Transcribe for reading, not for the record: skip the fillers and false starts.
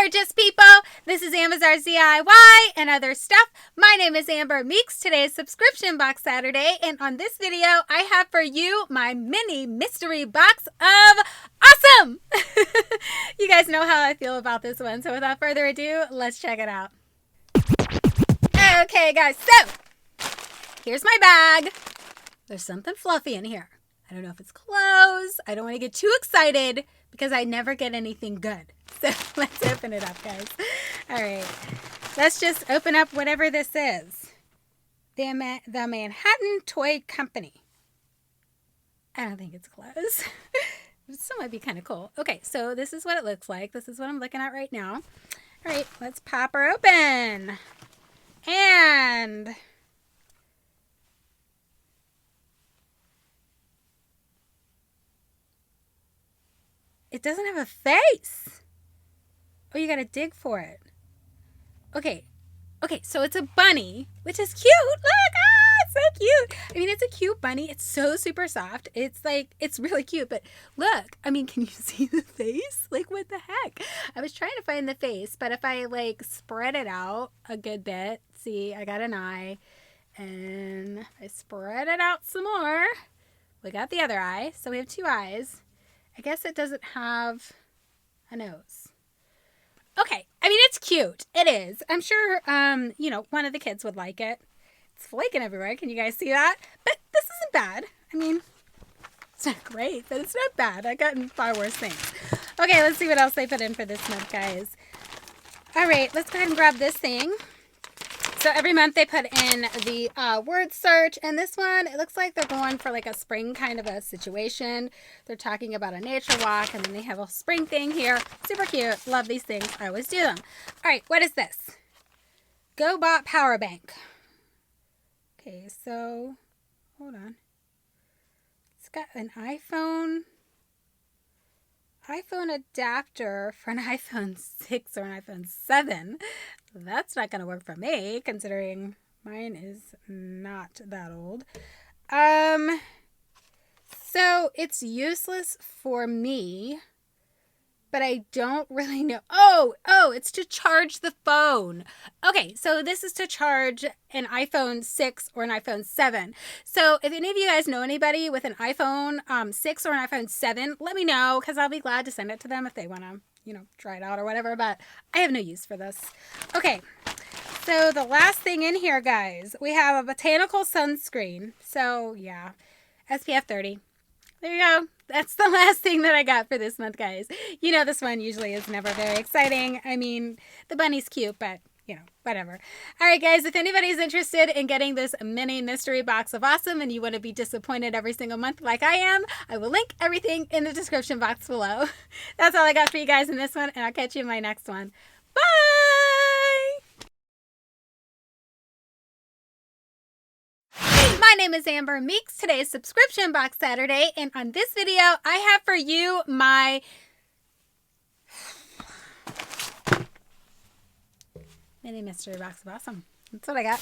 gorgeous people. This is Amazar's DIY and other stuff. My name is Amber Meeks. Today is Subscription Box Saturday, and on this video, I have for you my mini mystery box of awesome. You guys know how I feel about this one, so without further ado, let's check it out. Okay, guys, so here's my bag. There's something fluffy in here. I don't know if it's clothes. I don't want to get too excited because I never get anything good. So let's open it up, guys. All right. Let's just open up whatever this is. The Manhattan Toy Company. I don't think it's clothes. This might be kind of cool. Okay, so this is what it looks like. This is what I'm looking at right now. All right, let's pop her open. And it doesn't have a face. Oh, you gotta dig for it. Okay, so it's a bunny, which is cute. Look, it's so cute. I mean, it's a cute bunny. It's so super soft. It's like, it's really cute, but look, I mean, can you see the face? Like, what the heck? I was trying to find the face, but if I like spread it out a good bit, see, I got an eye, and if I spread it out some more, we got the other eye, so we have two eyes. I guess it doesn't have a nose. Okay, I mean, it's cute. It is. I'm sure, one of the kids would like it. It's flaking everywhere. Can you guys see that? But this isn't bad. I mean, it's not great, but it's not bad. I've gotten far worse things. Okay, let's see what else they put in for this month, guys. All right, let's go ahead and grab this thing. So every month they put in the word search, and this one, it looks like they're going for like a spring kind of a situation. They're talking about a nature walk, and then they have a spring thing here. Super cute. Love these things. I always do them. All right, what is this? GoBot Power Bank. Okay, so hold on. It's got an iPhone adapter for an iPhone 6 or an iPhone 7. That's not going to work for me, considering mine is not that old. So it's useless for me, but I don't really know. Oh, it's to charge the phone. Okay, so this is to charge an iPhone 6 or an iPhone 7. So if any of you guys know anybody with an iPhone 6 or an iPhone 7, let me know, because I'll be glad to send it to them if they want to, try it out or whatever, but I have no use for this. Okay, so the last thing in here, guys, we have a botanical sunscreen. So, yeah, SPF 30. There you go. That's the last thing that I got for this month, guys. This one usually is never very exciting. I mean, the bunny's cute, but, whatever. All right, guys, if anybody's interested in getting this mini mystery box of awesome and you want to be disappointed every single month like I am, I will link everything in the description box below. That's all I got for you guys in this one, and I'll catch you in my next one. Bye! My name is Amber Meeks. Today is Subscription Box Saturday, and on this video, I have for you my mini mystery box of awesome. That's what I got.